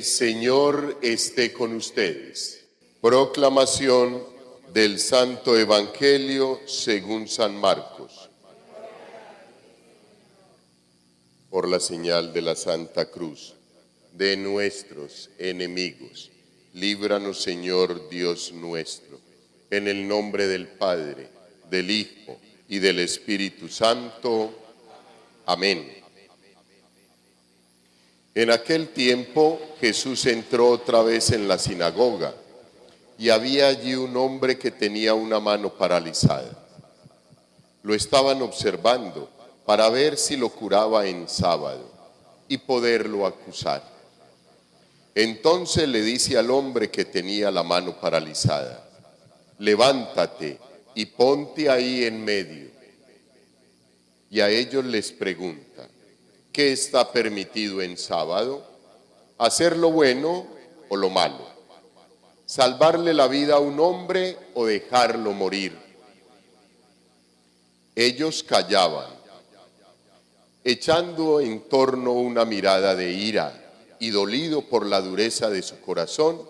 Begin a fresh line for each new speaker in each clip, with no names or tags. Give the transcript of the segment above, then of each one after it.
Señor esté con ustedes. Proclamación del Santo Evangelio según San Marcos. Por la señal de la Santa Cruz de nuestros enemigos, líbranos, Señor Dios nuestro, en el nombre del Padre, del Hijo y del Espíritu Santo. Amén. En aquel tiempo Jesús entró otra vez en la sinagoga y había allí un hombre que tenía una mano paralizada. Lo estaban observando para ver si lo curaba en sábado y poderlo acusar. Entonces le dice al hombre que tenía la mano paralizada: levántate y ponte ahí en medio. Y a ellos les pregunta: ¿qué está permitido en sábado? ¿Hacer lo bueno o lo malo? ¿Salvarle la vida a un hombre o dejarlo morir? Ellos callaban, echando en torno una mirada de ira, y dolido por la dureza de su corazón,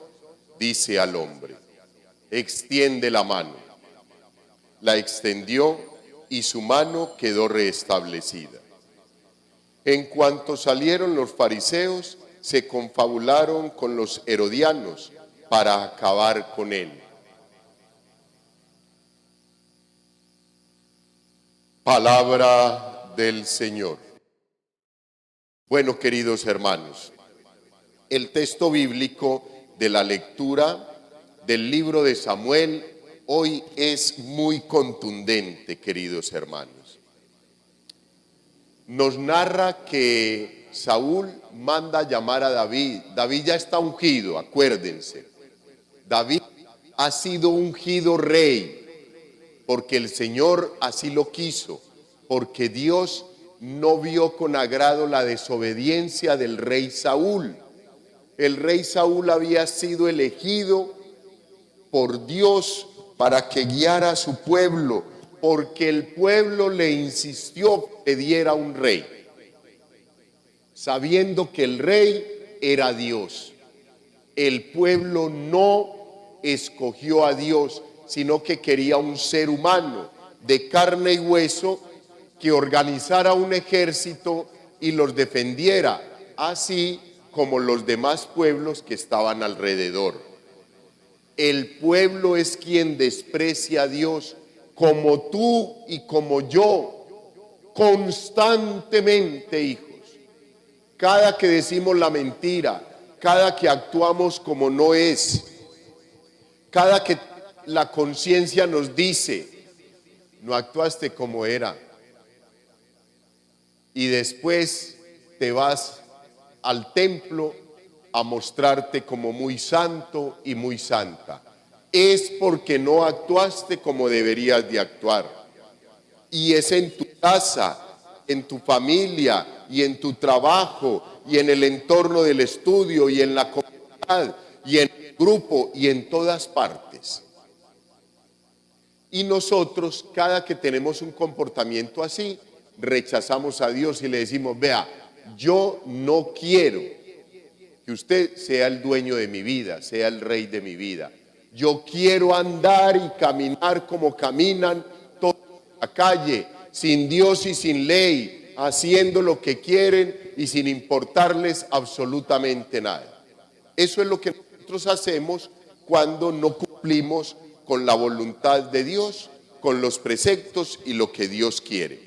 dice al hombre: extiende la mano. La extendió y su mano quedó restablecida. En cuanto salieron los fariseos, se confabularon con los herodianos para acabar con él. Palabra del Señor. Bueno, queridos hermanos, el texto bíblico de la lectura del libro de Samuel hoy es muy contundente, queridos hermanos. Nos narra que Saúl manda llamar a David. David ya está ungido, acuérdense. David ha sido ungido rey porque el Señor así lo quiso, porque Dios no vio con agrado la desobediencia del rey Saúl. El rey Saúl había sido elegido por Dios para que guiara a su pueblo, porque el pueblo le insistió que le diera un rey, sabiendo que el rey era Dios. El pueblo no escogió a Dios, sino que quería un ser humano de carne y hueso que organizara un ejército y los defendiera, así como los demás pueblos que estaban alrededor. El pueblo es quien desprecia a Dios, como tú y como yo, constantemente, hijos. Cada que decimos la mentira, cada que actuamos como no es, cada que la conciencia nos dice: no actuaste como era, y después te vas al templo a mostrarte como muy santo y muy santa, es porque no actuaste como deberías de actuar. Y es en tu casa, en tu familia y en tu trabajo y en el entorno del estudio y en la comunidad y en el grupo y en todas partes. Y nosotros, cada que tenemos un comportamiento así, rechazamos a Dios y le decimos: vea, yo no quiero que usted sea el dueño de mi vida, sea el rey de mi vida. Yo quiero andar y caminar como caminan todos en la calle, sin Dios y sin ley, haciendo lo que quieren y sin importarles absolutamente nada. Eso es lo que nosotros hacemos cuando no cumplimos con la voluntad de Dios, con los preceptos y lo que Dios quiere.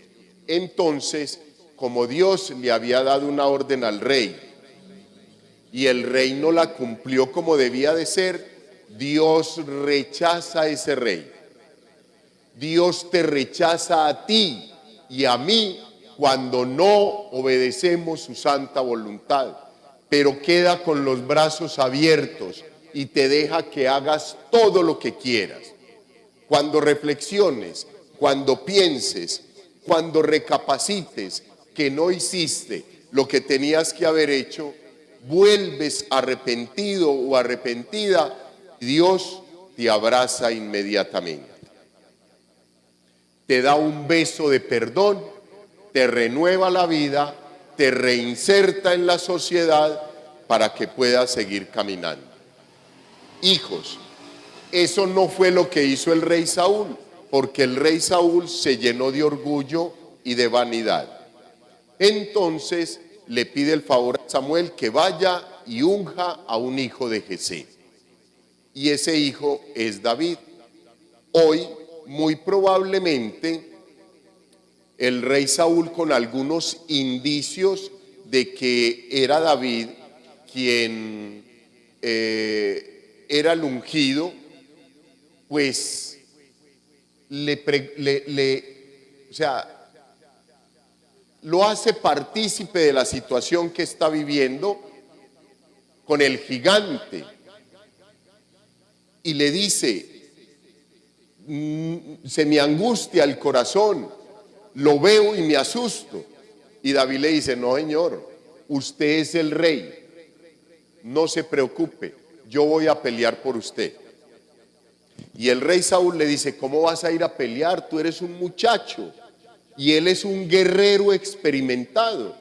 Entonces, como Dios le había dado una orden al rey y el rey no la cumplió como debía de ser, Dios rechaza a ese rey. Dios te rechaza a ti y a mí cuando no obedecemos su santa voluntad, pero queda con los brazos abiertos y te deja que hagas todo lo que quieras. Cuando reflexiones, cuando pienses, cuando recapacites que no hiciste lo que tenías que haber hecho, vuelves arrepentido o arrepentida, Dios te abraza inmediatamente. Te da un beso de perdón, te renueva la vida, te reinserta en la sociedad para que puedas seguir caminando. Hijos, eso no fue lo que hizo el rey Saúl, porque el rey Saúl se llenó de orgullo y de vanidad. Entonces le pide el favor a Samuel que vaya y unja a un hijo de Jesé. Y ese hijo es David. Hoy, muy probablemente, el rey Saúl, con algunos indicios de que era David quien era el ungido, pues lo hace partícipe de la situación que está viviendo con el gigante y le dice: se me angustia el corazón, lo veo y me asusto. Y David le dice: no, señor, usted es el rey, no se preocupe, yo voy a pelear por usted. Y el rey Saúl le dice: ¿cómo vas a ir a pelear? Tú eres un muchacho y él es un guerrero experimentado.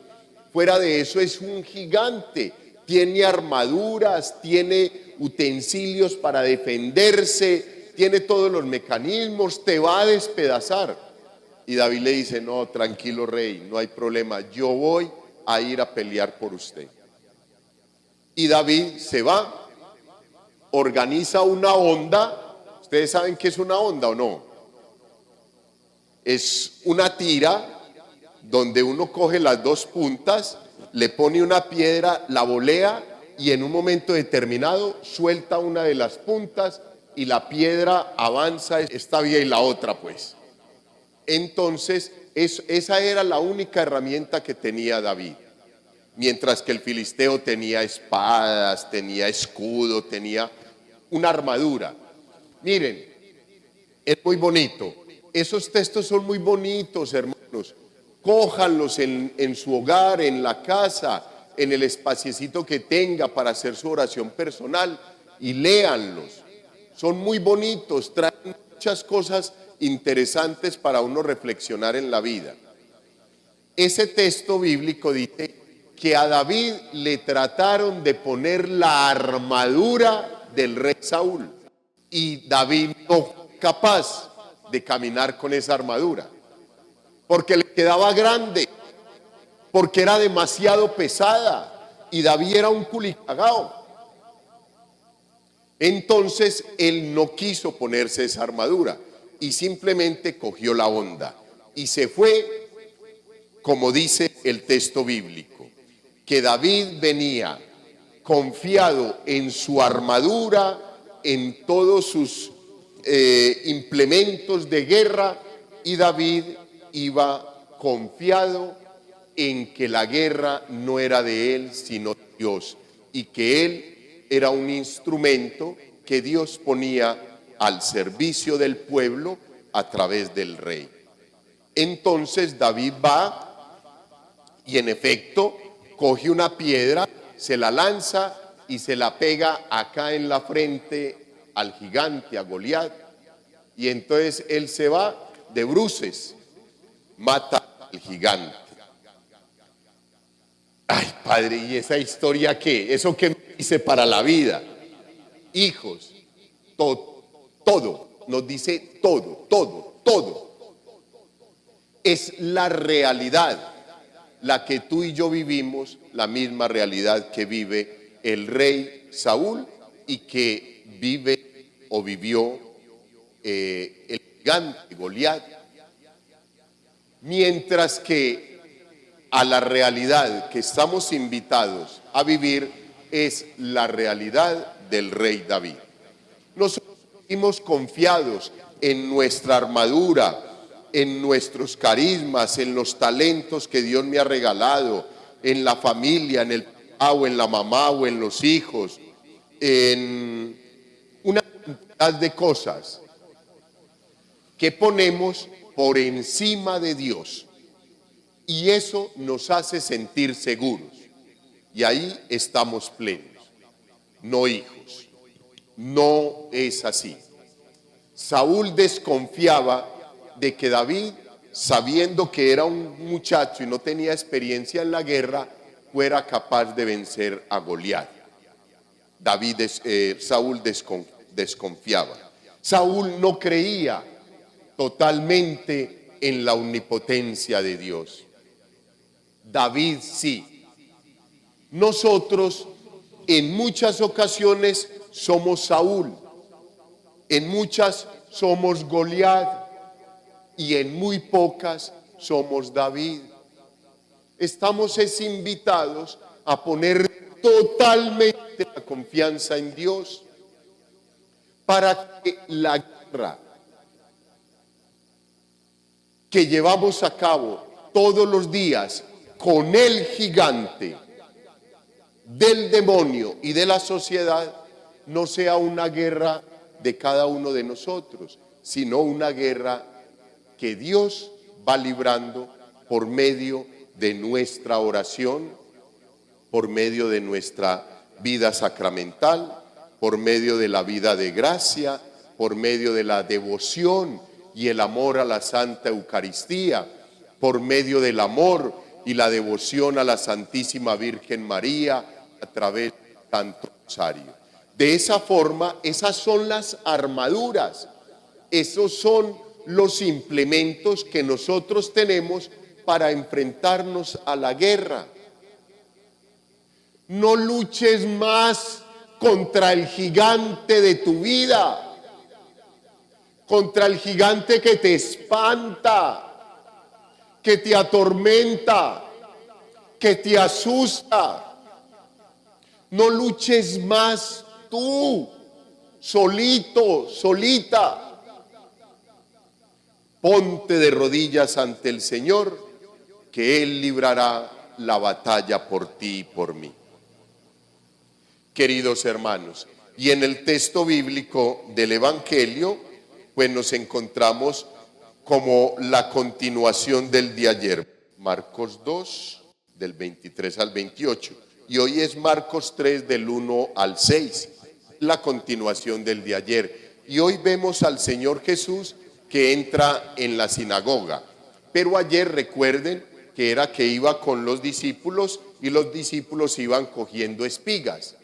Fuera de eso es un gigante, tiene armaduras, tiene utensilios para defenderse, tiene todos los mecanismos, te va a despedazar. Y David le dice: no, tranquilo rey, no hay problema, yo voy a ir a pelear por usted. Y David se va, organiza una honda. ¿Ustedes saben qué es una honda o no? Es una tira donde uno coge las dos puntas, le pone una piedra, la volea y en un momento determinado suelta una de las puntas y la piedra avanza esta vía y la otra, pues. Entonces, esa era la única herramienta que tenía David. Mientras que el filisteo tenía espadas, tenía escudo, tenía una armadura. Miren, es muy bonito. Esos textos son muy bonitos, hermanos. Cójanlos en su hogar, en la casa, en el espaciecito que tenga para hacer su oración personal y léanlos. Son muy bonitos, traen muchas cosas interesantes para uno reflexionar en la vida. Ese texto bíblico dice que a David le trataron de poner la armadura del rey Saúl y David no fue capaz de caminar con esa armadura porque le quedaba grande, porque era demasiado pesada y David era un culicagao. Entonces él no quiso ponerse esa armadura y simplemente cogió la honda y se fue, como dice el texto bíblico, que David venía confiado en su armadura, en todos sus implementos de guerra, y David iba confiado en que la guerra no era de él sino de Dios y que él era un instrumento que Dios ponía al servicio del pueblo a través del rey. Entonces David va y en efecto coge una piedra, se la lanza y se la pega acá en la frente al gigante, a Goliat, y entonces él se va de bruces, mata al gigante. Ay, Padre, ¿y esa historia qué? ¿Eso qué me dice para la vida? Hijos, todo, nos dice todo. Es la realidad, la que tú y yo vivimos, la misma realidad que vive el rey Saúl y que vive o vivió el gigante Goliat. Mientras que a la realidad que estamos invitados a vivir es la realidad del rey David. Nosotros vivimos confiados en nuestra armadura, en nuestros carismas, en los talentos que Dios me ha regalado, en la familia, en el papá o en la mamá o en los hijos, en una cantidad de cosas que ponemos por encima de Dios, y eso nos hace sentir seguros, y ahí estamos plenos. No, hijos, no es así. Saúl desconfiaba de que David, sabiendo que era un muchacho y no tenía experiencia en la guerra, fuera capaz de vencer a Goliat. Saúl desconfiaba. Saúl no creía totalmente en la omnipotencia de Dios. David sí. Nosotros en muchas ocasiones somos Saúl, en muchas somos Goliat y en muy pocas somos David. Estamos invitados a poner totalmente la confianza en Dios para que la guerra que llevamos a cabo todos los días con el gigante del demonio y de la sociedad no sea una guerra de cada uno de nosotros, sino una guerra que Dios va librando por medio de nuestra oración, por medio de nuestra vida sacramental, por medio de la vida de gracia, por medio de la devoción y el amor a la Santa Eucaristía, por medio del amor y la devoción a la Santísima Virgen María a través del Santo Rosario. De esa forma, esas son las armaduras, esos son los implementos que nosotros tenemos para enfrentarnos a la guerra. No luches más contra el gigante de tu vida, contra el gigante que te espanta, que te atormenta, que te asusta. No luches más tú, solito, solita. Ponte de rodillas ante el Señor, que Él librará la batalla por ti y por mí. Queridos hermanos, y en el texto bíblico del Evangelio, pues nos encontramos como la continuación del de ayer. Marcos 2, del 23 al 28. Y hoy es Marcos 3, del 1 al 6, la continuación del de ayer. Y hoy vemos al Señor Jesús que entra en la sinagoga. Pero ayer recuerden que era que iba con los discípulos y los discípulos iban cogiendo espigas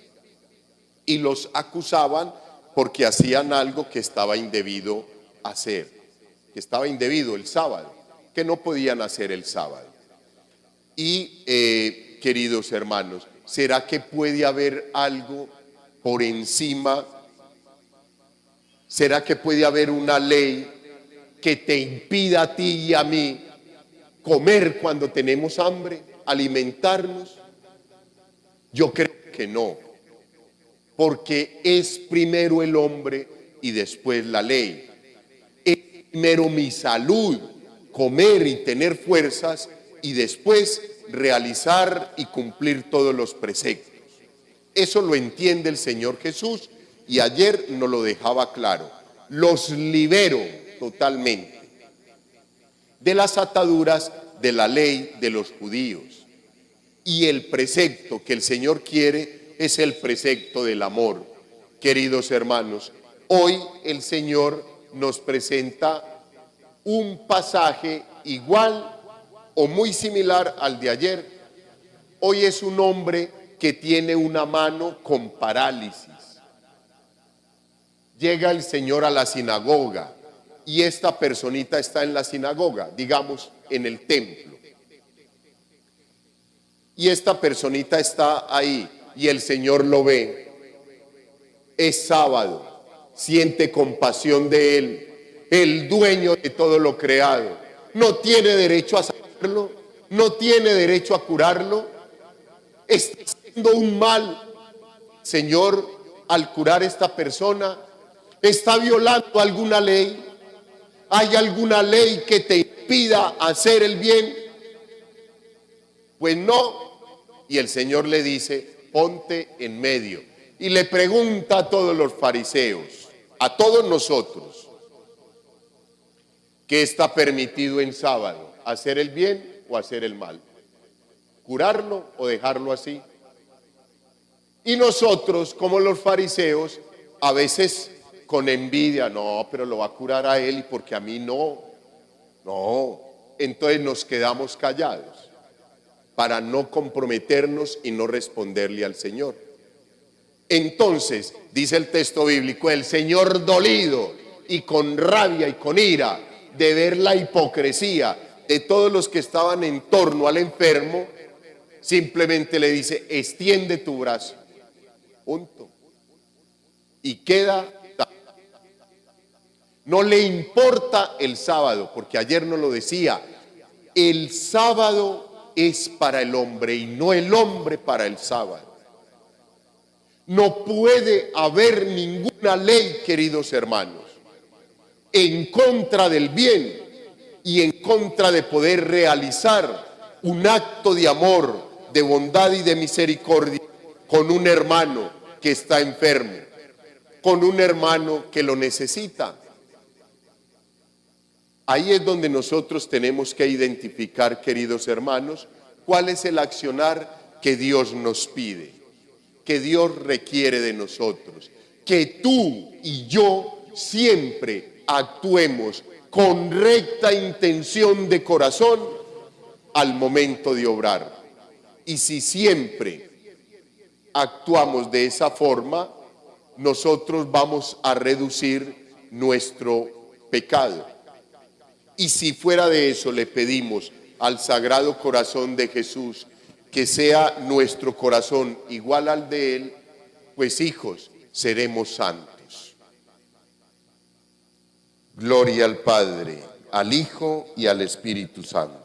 y los acusaban porque hacían algo que estaba indebido hacer, que estaba indebido el sábado, que no podían hacer el sábado. Y queridos hermanos, ¿será que puede haber algo por encima? ¿Será que puede haber una ley que te impida a ti y a mí comer cuando tenemos hambre, alimentarnos? Yo creo que no, porque es primero el hombre y después la ley. Es primero mi salud, comer y tener fuerzas, y después realizar y cumplir todos los preceptos. Eso lo entiende el Señor Jesús y ayer nos lo dejaba claro. Los libero totalmente de las ataduras de la ley de los judíos. Y el precepto que el Señor quiere es el precepto del amor. Queridos hermanos, hoy el Señor nos presenta un pasaje igual o muy similar al de ayer. Hoy es un hombre que tiene una mano con parálisis. Llega el Señor a la sinagoga y esta personita está en la sinagoga, digamos en el templo. Y esta personita está ahí y el Señor lo ve. Es sábado, siente compasión de él, el dueño de todo lo creado. No tiene derecho a sacarlo, no tiene derecho a curarlo. Está haciendo un mal, Señor, al curar a esta persona. ¿Está violando alguna ley? ¿Hay alguna ley que te impida hacer el bien? Pues no. Y el Señor le dice, ponte en medio. Y le pregunta a todos los fariseos, a todos nosotros, ¿qué está permitido en sábado? ¿Hacer el bien o hacer el mal? ¿Curarlo o dejarlo así? Y nosotros, como los fariseos, a veces con envidia, no, pero lo va a curar a él y porque a mí no. No, entonces nos quedamos callados. para no comprometernos y no responderle al Señor. Entonces, dice el texto bíblico, el Señor dolido y con rabia y con ira de ver la hipocresía de todos los que estaban en torno al enfermo, simplemente le dice, extiende tu brazo, punto, y queda. No le importa el sábado, porque ayer nos lo decía, el sábado es para el hombre y no el hombre para el sábado. No puede haber ninguna ley, queridos hermanos, en contra del bien y en contra de poder realizar un acto de amor, de bondad y de misericordia con un hermano que está enfermo, con un hermano que lo necesita. Ahí es donde nosotros tenemos que identificar, queridos hermanos, cuál es el accionar que Dios nos pide, que Dios requiere de nosotros, que tú y yo siempre actuemos con recta intención de corazón al momento de obrar. Y si siempre actuamos de esa forma, nosotros vamos a reducir nuestro pecado. Y si fuera de eso le pedimos al Sagrado Corazón de Jesús que sea nuestro corazón igual al de Él, pues hijos, seremos santos. Gloria al Padre, al Hijo y al Espíritu Santo.